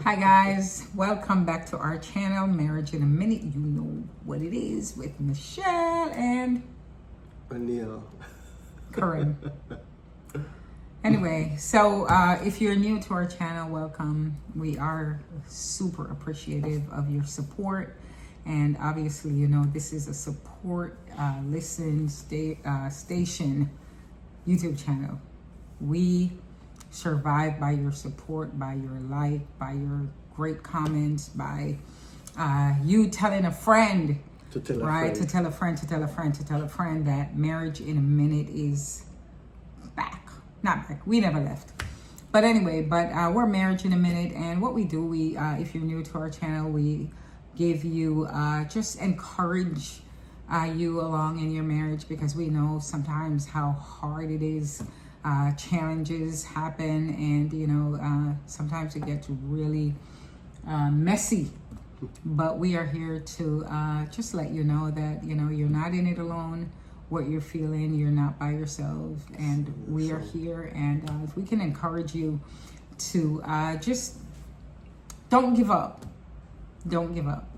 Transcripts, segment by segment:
Hi guys, welcome back to our channel, Marriage in a Minute. You know what it is with Michelle and O'Neill. Corinne. Anyway, so if you're new to our channel, welcome. We are super appreciative of your support. And obviously, you know, this is a support, station YouTube channel. We survive by your support, by your like, by your great comments, by you telling a friend, To tell a right? friend. To tell a friend, to tell a friend, to tell a friend that Marriage in a Minute is back. Not back. We never left. But anyway, we're Marriage in a Minute, and what we do, we if you're new to our channel, we give you just encourage you along in your marriage, because we know sometimes how hard it is. Challenges happen, and you know, sometimes it gets really messy, but we are here to just let you know that, you know, you're not in it alone. What you're feeling, you're not by yourself, and we are here. And if we can encourage you to just don't give up. Don't give up.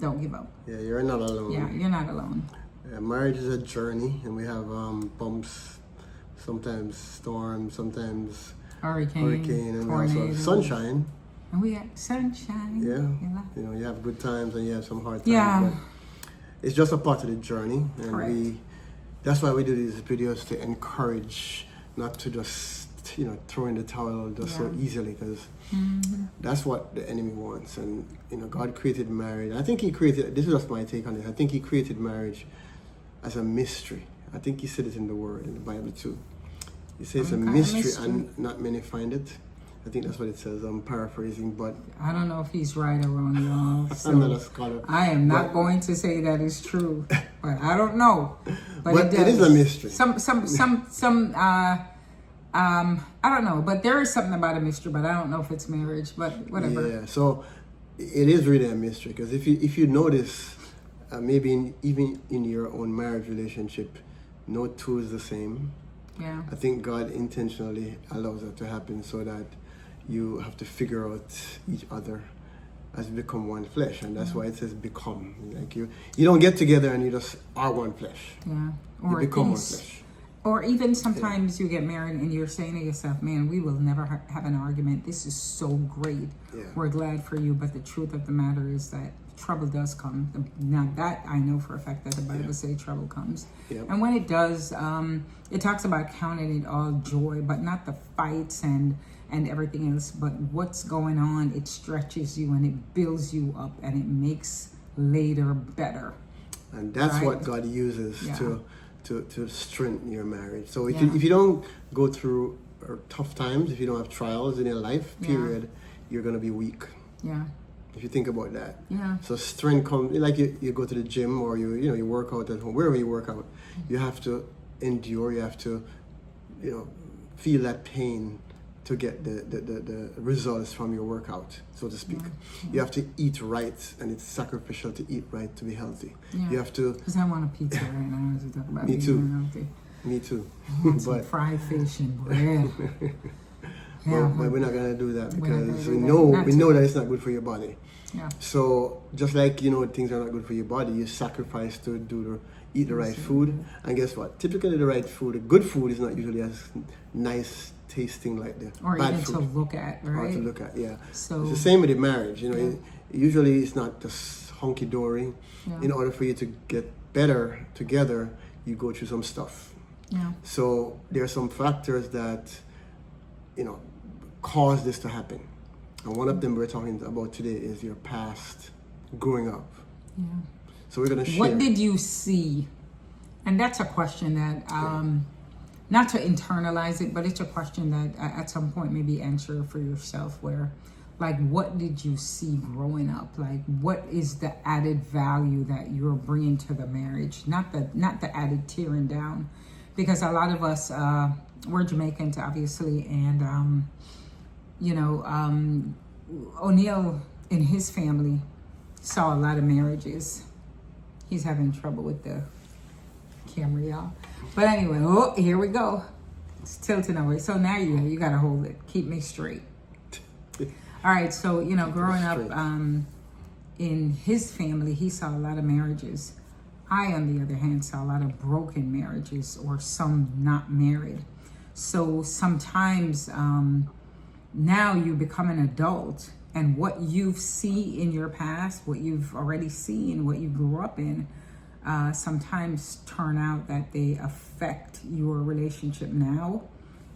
Don't give up. Yeah, you're not alone. Yeah, you're not alone. Yeah, marriage is a journey, and we have bumps, sometimes storms, sometimes hurricane, and also tornadoes. sunshine. And we got sunshine. Yeah, you know, you have good times and you have some hard times. Yeah. But it's just a part of the journey, and Correct. that's why we do these videos, to encourage, not to just, you know, throw in the towel just so easily, because that's what the enemy wants. And you know, God created marriage. I think He created, this is just my take on it, I think He created marriage as a mystery. I think He said it in the Word, in the Bible too. He says a mystery, and not many find it. I think that's what it says. I'm paraphrasing, but I don't know if he's right or wrong, y'all. So I'm not a scholar. I am not going to say that is true, but I don't know. But it is a mystery. I don't know, but there is something about a mystery, but I don't know if it's marriage, but whatever. Yeah, so it is really a mystery, because if you notice, maybe even in your own marriage relationship, no two is the same. Yeah. I think God intentionally allows that to happen so that you have to figure out each other as you become one flesh, and that's why it says become. Like you don't get together and you just are one flesh. Yeah. You become one flesh. Or even sometimes you get married and you're saying to yourself, man, we will never have an argument. This is so great. Yeah. We're glad for you. But the truth of the matter is that trouble does come. Now that I know for a fact that the Bible says trouble comes. Yeah. And when it does, it talks about counting it all joy, but not the fights and everything else. But what's going on, it stretches you and it builds you up and it makes later better. And that's Right. what God uses Yeah. to strengthen your marriage. So Yeah. if you don't go through tough times, if you don't have trials in your life, period, you're going to be weak. Yeah. If you think about that. Yeah. So strength comes, like you go to the gym, or you work out at home, wherever you work out, you have to endure, you have to, you know, feel that pain to get the results from your workout, so to speak. You have to eat right, and it's sacrificial to eat right to be healthy. Yeah. You have to, Because I want a pizza right now as we talk about Me being too. unhealthy. me too. I want some But fried fish and bread. but we're not gonna do that, We're not gonna because do we that. know Not we know to. that it's not good for your body. Yeah. So just like, you know, things are not good for your body, you sacrifice to eat the right food. And guess what? Typically the right food, the good food, is not usually as nice tasting like the Or bad even food. to look at, Or right? to look at, yeah. So It's the same with the marriage, you know. Yeah. Usually it's not just hunky-dory. Yeah. In order for you to get better together, you go through some stuff. yeah. So there are some factors that, you know, cause this to happen. And one of them we're talking about today is your past growing up. Yeah. So we're going to share. What did you see? And that's a question that, not to internalize it, but it's a question that at some point maybe answer for yourself, where, like, what did you see growing up? Like, what is the added value that you're bringing to the marriage? Not the added tearing down, because a lot of us, we're Jamaicans, obviously, and, you know, O'Neill in his family saw a lot of marriages. He's having trouble with the camera, y'all. But anyway, here we go. It's tilting over. So now you gotta hold it. Keep me straight. All right, so growing up Straight. in his family, he saw a lot of marriages. I, on the other hand, saw a lot of broken marriages or some not married. So sometimes now you become an adult, and what you see in your past, what you've already seen, what you grew up in, sometimes turn out that they affect your relationship now.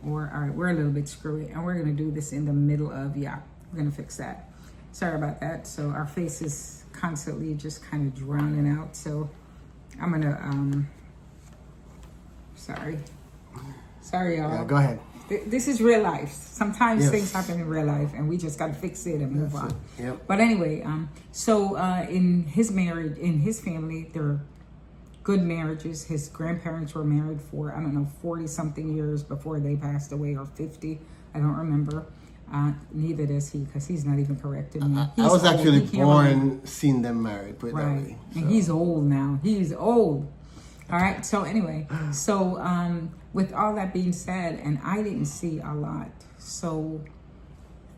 Or, all right, we're a little bit screwy, and we're going to do this in the middle of, we're going to fix that. Sorry about that. So our face is constantly just kind of drowning out. So I'm going to, sorry, y'all. Yeah, go ahead. This is real life. Sometimes Yes. things happen in real life, and we just got to fix it and move on. Yep. But anyway, so in his marriage, in his family, there are good marriages. His grandparents were married for, 40 something years before they passed away, or 50. I don't remember. Neither does he, because he's not even correcting me. I He's was old. actually He can't remember. born seeing them married, put it that Right. way. And he's old now. He's old. All right. So anyway, with all that being said, and I didn't see a lot. So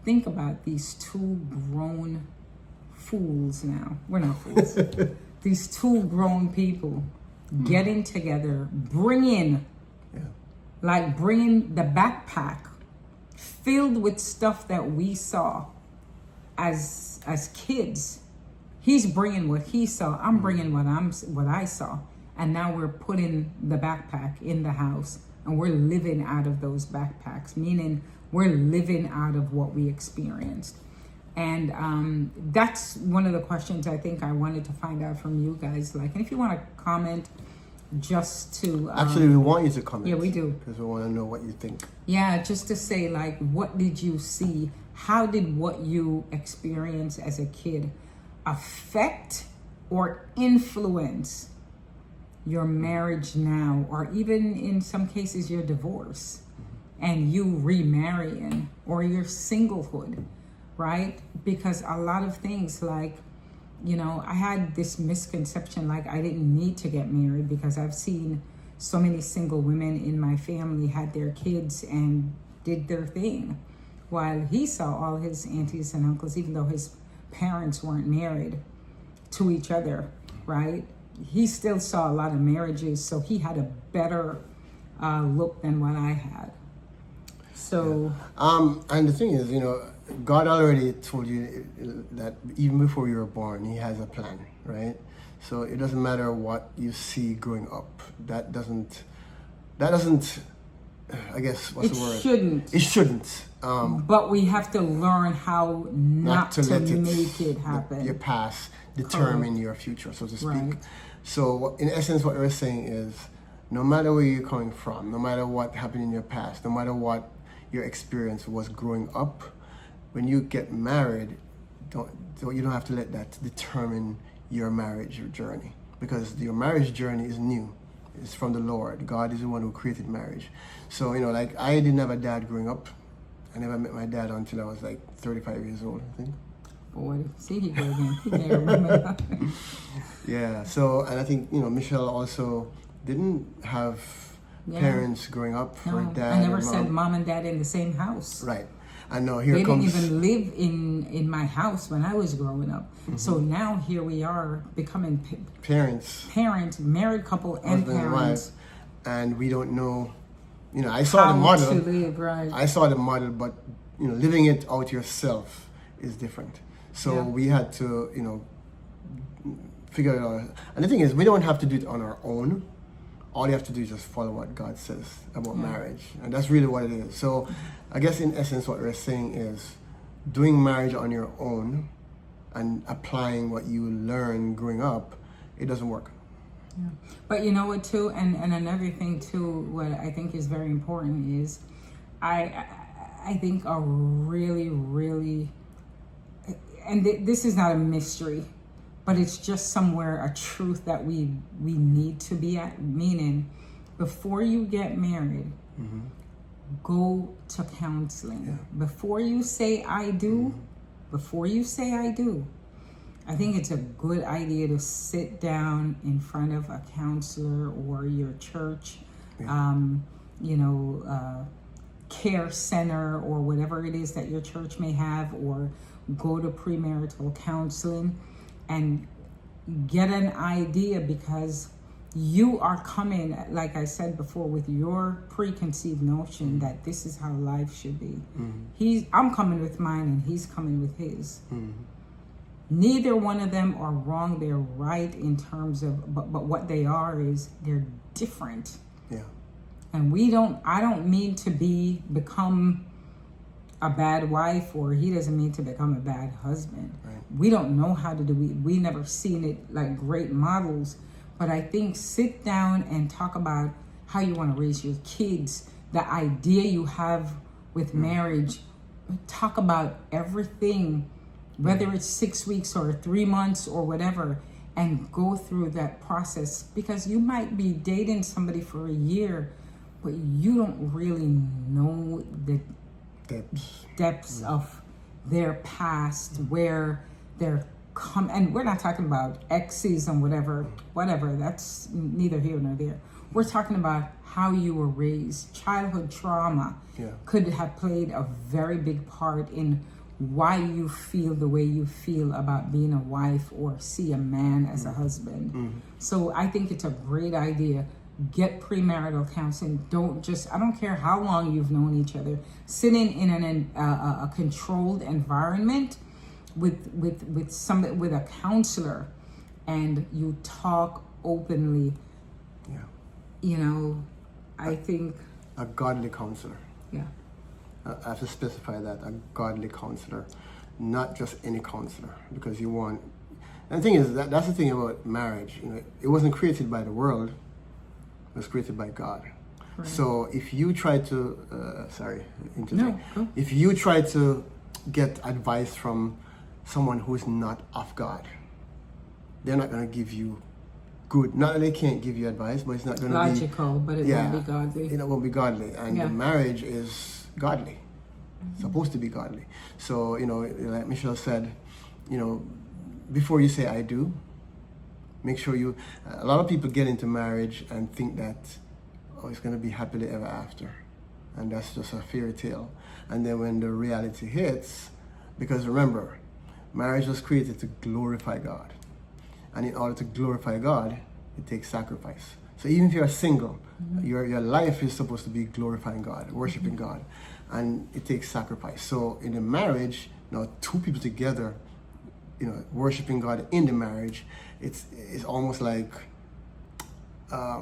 think about these two grown fools now. We're not fools. These two grown people getting together, bringing the backpack filled with stuff that we saw as kids. He's bringing what he saw. I'm bringing what I saw. And now we're putting the backpack in the house, and we're living out of those backpacks, meaning we're living out of what we experienced. And that's one of the questions I think I wanted to find out from you guys. And if you want to comment, just to... Actually, we want you to comment. Yeah, we do. Because we want to know what you think. Yeah, just to say, what did you see? How did what you experienced as a kid affect or influence your marriage now, or even in some cases your divorce and you remarrying, or your singlehood, right? Because a lot of things I had this misconception I didn't need to get married, because I've seen so many single women in my family had their kids and did their thing, while he saw all his aunties and uncles, even though his parents weren't married to each other, right? He still saw a lot of marriages, so he had a better look than what I had. So, and the thing is, God already told you that even before you were born, He has a plan, right? So it doesn't matter what you see growing up. That doesn't. I guess what's the word? It shouldn't. It shouldn't. But we have to learn how not to let make it happen. Your past determine your future, so to speak. Right. So in essence, what we're saying is, no matter where you're coming from, no matter what happened in your past, no matter what your experience was growing up, when you get married, you don't have to let that determine your marriage journey, because your marriage journey is new. It's from the Lord. God is the one who created marriage. So, I didn't have a dad growing up. I never met my dad until I was 35 years old, I think. Boy, see, he go again. He can't remember that. Yeah, so, and I think, Michelle also didn't have parents growing up, or dad. I never and mom. said mom and dad in the same house. Right. I know, They didn't even live in my house when I was growing up. Mm-hmm. So now here we are becoming parents, married couple, and husband and parents. wife, and we don't know. I saw the model. To live, right. I saw the model, but living it out yourself is different. So we had to, figure it out. And the thing is, we don't have to do it on our own. All you have to do is just follow what God says about marriage. And that's really what it is. So I guess in essence what we're saying is, doing marriage on your own and applying what you learn growing up, it doesn't work. Yeah. But you know what too, and another thing too, what I think is very important is, I think a really, really, and this is not a mystery, but it's just somewhere a truth that we need to be at, meaning before you get married, go to counseling. Yeah. Before you say I do, I think it's a good idea to sit down in front of a counselor or your church, care center or whatever it is that your church may have, or go to premarital counseling and get an idea, because you are coming, like I said before, with your preconceived notion that this is how life should be. I'm coming with mine and he's coming with his. Neither one of them are wrong, they're right in terms of, but what they are is they're different. Yeah. And I don't mean to become a bad wife, or he doesn't mean to become a bad husband. Right. We don't know how to do it. We never seen it like great models. But I think sit down and talk about how you want to raise your kids, the idea you have with marriage. Talk about everything, whether it's 6 weeks or 3 months or whatever, and go through that process, because you might be dating somebody for a year, but you don't really know the depths of their past, where they're and we're not talking about exes and whatever, that's neither here nor there. We're talking about how you were raised. Childhood trauma could have played a very big part in why you feel the way you feel about being a wife or see a man as a husband. So I think it's a great idea. Get premarital counseling. I don't care how long you've known each other. Sitting in a controlled environment with a counselor, and you talk openly. Yeah. You know, I think a godly counselor. Yeah. I have to specify that, a godly counselor, not just any counselor, because you want. And the thing is that's the thing about marriage. You know, it wasn't created by the world. It was created by God. Right. So if you try to, go. If you try to get advice from someone who is not of God, they're not going to give you good. Not that they can't give you advice, but it's not going to be logical, but it won't be godly. It won't be godly, and the marriage is godly. It's supposed to be godly. So like Michelle said, before you say I do, make sure you. A lot of people get into marriage and think that it's going to be happily ever after, and that's just a fairy tale. And then when the reality hits, because remember, marriage was created to glorify God, and in order to glorify God, it takes sacrifice. So even if you're single, your life is supposed to be glorifying God, worshiping God, and it takes sacrifice. So in a marriage, two people together, worshiping God in the marriage, it's almost like, I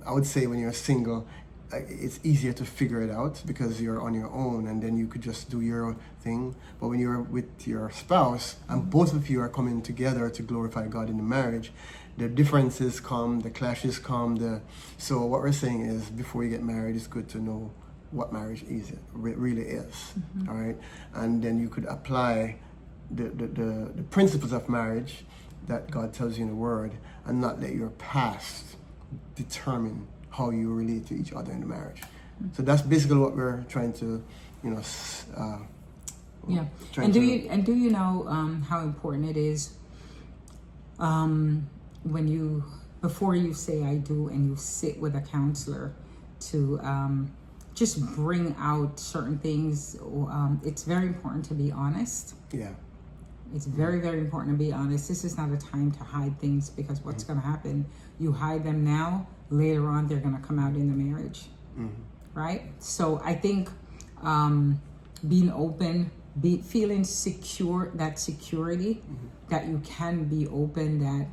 would say when you're single, it's easier to figure it out because you're on your own, and then you could just do your own thing. But when you're with your spouse and both of you are coming together to glorify God in the marriage, the differences come, the clashes come. So what we're saying is, before you get married, it's good to know what marriage really is. All right, and then you could apply the principles of marriage that God tells you in the Word, and not let your past determine how you relate to each other in the marriage. So that's basically what we're trying to, And do you know how important it is before you say I do, and you sit with a counselor to just bring out certain things. It's very important to be honest. Yeah. It's very, very important to be honest. This is not a time to hide things, because what's going to happen, you hide them now, later on they're going to come out in the marriage. Right? So I think being open, feeling secure, that security, that you can be open, that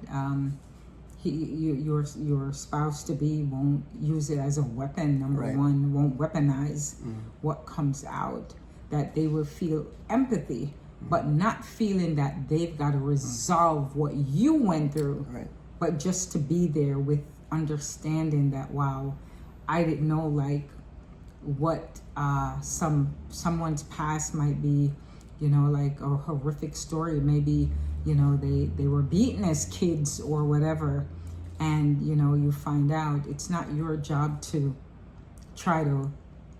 your spouse to be won't use it as a weapon, number one, won't weaponize what comes out, that they will feel empathy, but not feeling that they've got to resolve what you went through, but just to be there with understanding that, wow, I didn't know like what someone's past might be, like a horrific story. Maybe, they were beaten as kids or whatever, and you find out it's not your job to try to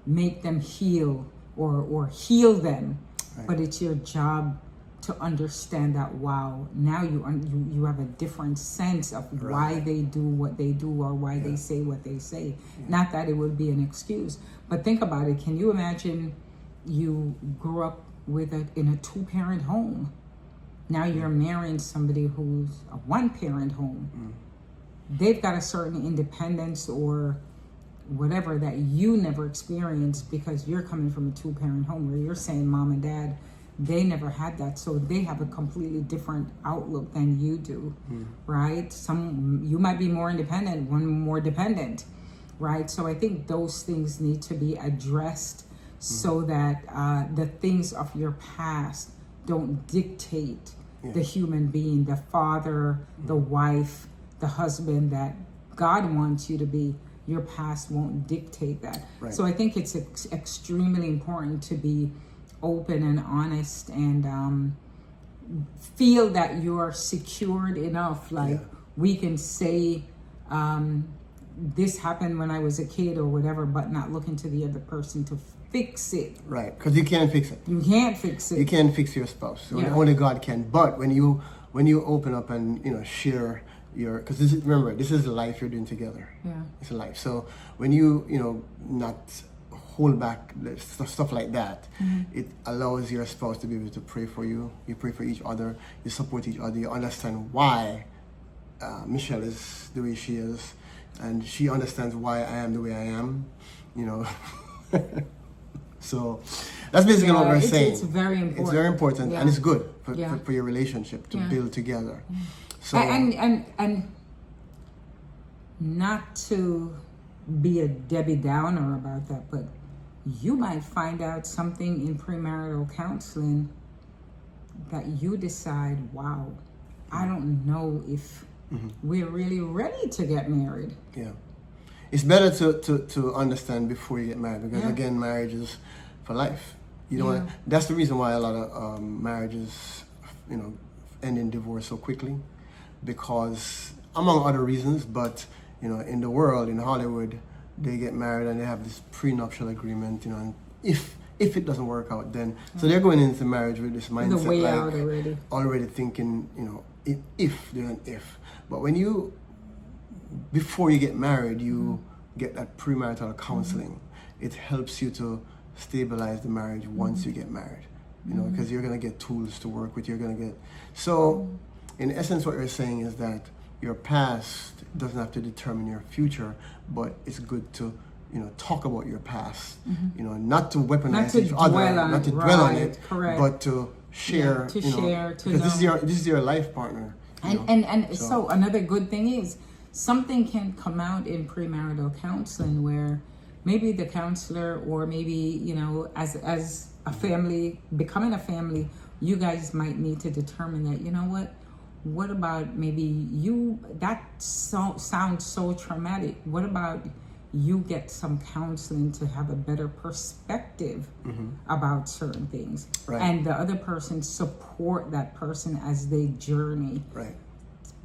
make them heal or heal them, but it's your job to understand that, wow, now you have a different sense of why they do what they do or why they say what they say. Not that it would be an excuse, but think about it. Can you imagine you grew up in a 2-parent home? Now you're marrying somebody who's a 1-parent home. They've got a certain independence or whatever that you never experienced because you're coming from a 2-parent home where you're saying mom and dad, they never had that. So they have a completely different outlook than you do, right? You might be more independent, one more dependent, right? So I think those things need to be addressed so that the things of your past don't dictate the human being, the father, the wife, the husband that God wants you to be. Your past won't dictate that. Right. So I think it's extremely important to be open and honest and feel that you're secured enough. Like we can say this happened when I was a kid or whatever, but not looking to the other person to fix it. Right, because you can't fix it. You can't fix it. You can't fix your spouse. So only God can. But when you open up and share your, because remember, this is the life you're doing together. Yeah, it's a life. So when you not hold back stuff like that, it allows your spouse to be able to pray for you. You pray for each other. You support each other. You understand why Michelle is the way she is, and she understands why I am the way I am. So that's basically what we're saying. It's very important. It's very important, and it's good for your relationship to build together. So and not to be a Debbie Downer about that, but you might find out something in premarital counseling that you decide, wow, I don't know if we're really ready to get married. Yeah. It's better to understand before you get married, because again, marriage is for life. You know, that's the reason why a lot of marriages, end in divorce so quickly, because among other reasons. But in the world, in Hollywood, they get married and they have this prenuptial agreement. And if it doesn't work out, then so they're going into marriage with this mindset, the way out already thinking, if they're an if. But when before you get married, you get that premarital counseling. It helps you to stabilize the marriage once you get married, because you're going to get tools to work with. So in essence, what you're saying is that your past doesn't have to determine your future, but it's good to talk about your past, not to weaponize each other, not to dwell on it, but to share, because this is your life partner. So another good thing is something can come out in premarital counseling where maybe the counselor, or maybe as a family, becoming a family, you guys might need to determine that, what about maybe that sounds so traumatic. What about you get some counseling to have a better perspective about certain things, and the other person support that person as they journey,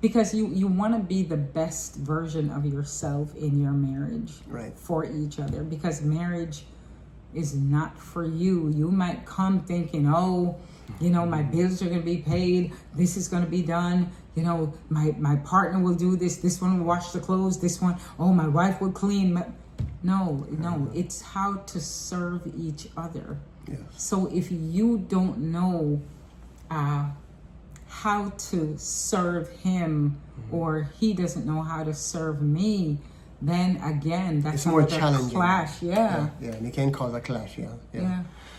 because you want to be the best version of yourself in your marriage, for each other, because marriage is not for you. You might come thinking, my bills are going to be paid, this is going to be done, my partner will do this one will wash the clothes, this one, my wife will clean. No, it's how to serve each other. So if you don't know how to serve him, or he doesn't know how to serve me, then again, that's it's more challenging. Clash. And it can cause a clash.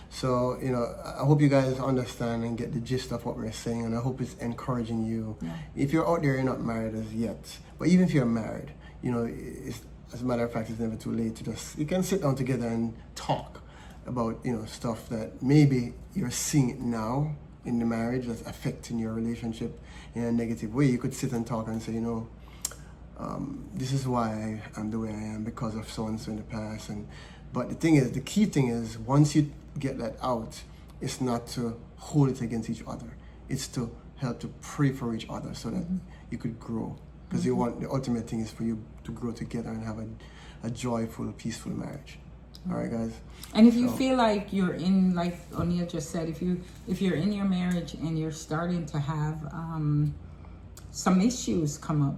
So I hope you guys understand and get the gist of what we're saying, and I hope it's encouraging you. If you're out there, you're not married as yet, but even if you're married, as a matter of fact, it's never too late to you can sit down together and talk about stuff that maybe you're seeing it now in the marriage that's affecting your relationship in a negative way. You could sit and talk and say, this is why I'm the way I am because of so and so in the past. But the key thing is, once you get that out, it's not to hold it against each other. It's to help to pray for each other so that you could grow. Because the ultimate thing is for you to grow together and have a joyful, peaceful marriage. All right, guys. And if you feel like you're in, like O'Neill just said, if you're in your marriage and you're starting to have some issues come up,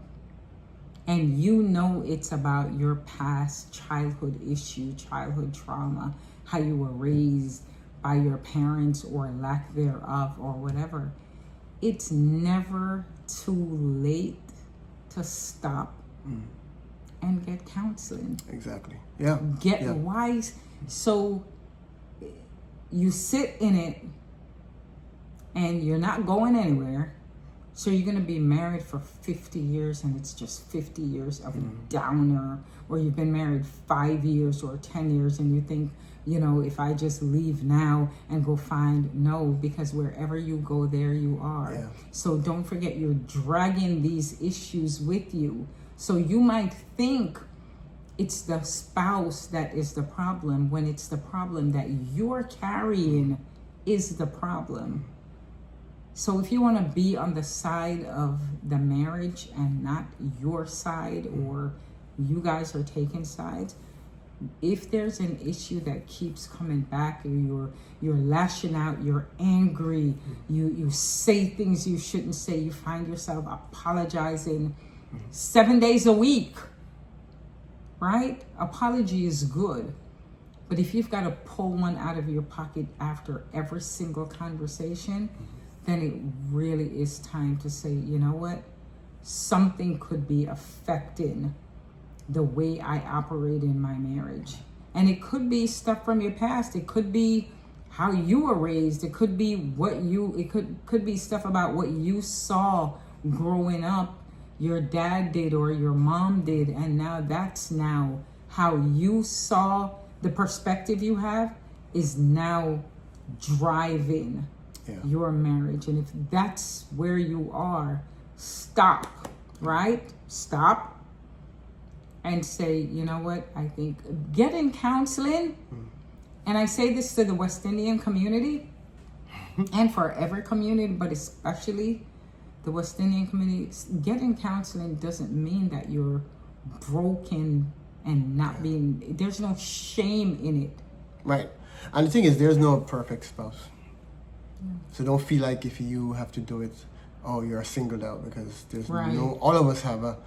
and you know it's about your past childhood issue, childhood trauma, how you were raised by your parents or lack thereof or whatever, it's never too late to stop and get counseling. Exactly. Yeah. Get wise. So you sit in it and you're not going anywhere. So you're going to be married for 50 years and it's just 50 years of downer, or you've been married 5 years or 10 years and you think, you know, if I just leave now and go find, no, because wherever you go, there you are. Yeah. So don't forget, you're dragging these issues with you. So you might think it's the spouse that is the problem when it's the problem that you're carrying is the problem. So if you want to be on the side of the marriage and not your side, or you guys are taking sides, if there's an issue that keeps coming back, you're lashing out, you're angry, you say things you shouldn't say, you find yourself apologizing 7 days a week, right? Apology is good. But if you've got to pull one out of your pocket after every single conversation, then it really is time to say, you know what? Something could be affecting the way I operate in my marriage. And it could be stuff from your past. It could be how you were raised. It could be it could be stuff about what you saw growing up, your dad did or your mom did, and now that's now how you saw the perspective you have is now driving your marriage. And if that's where you are, stop, right? Stop and say, you know what, I think getting counseling, and I say this to the West Indian community and for every community, but especially the West Indian community, getting counseling doesn't mean that you're broken and not being, there's no shame in it. Right. And the thing is, there's no perfect spouse. So don't feel like if you have to do it, oh, you're singled out, because there's no, all of us have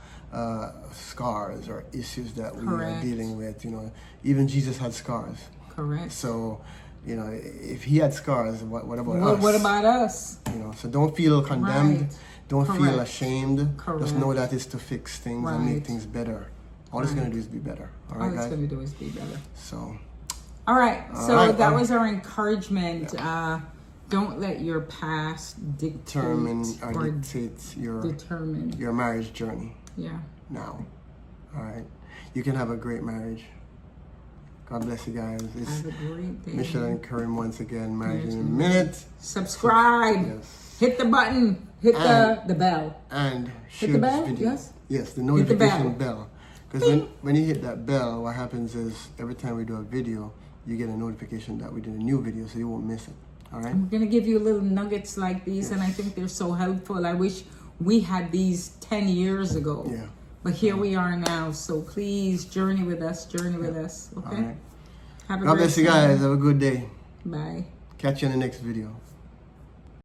scars or issues that we are dealing with. You know, even Jesus had scars. Correct. So, you know, if he had scars, what about us? What about us? You know, so don't feel condemned. Don't feel ashamed. Just know that it's to fix things and make things better. All it's going to do is be better. All right, guys? All it's going to do is be better. So. All right. So that was our encouragement. Yeah. Don't let your past dictate your marriage journey. Yeah. Now. All right. You can have a great marriage. God bless you guys. Have a great day. Michelle and Karim once again, Marriage in a Minute. Subscribe. Yes. Hit the button. Hit the bell. And hit the bell? Video. Yes. Yes, the notification bell. Because when you hit that bell, what happens is every time we do a video, you get a notification that we did a new video, so you won't miss it. All right. I'm going to give you little nuggets like these, and I think they're so helpful. I wish we had these 10 years ago. Yeah. But here we are now. So please journey with us. Journey with us. Okay? All right. God bless you guys. Have a good day. Bye. Catch you in the next video.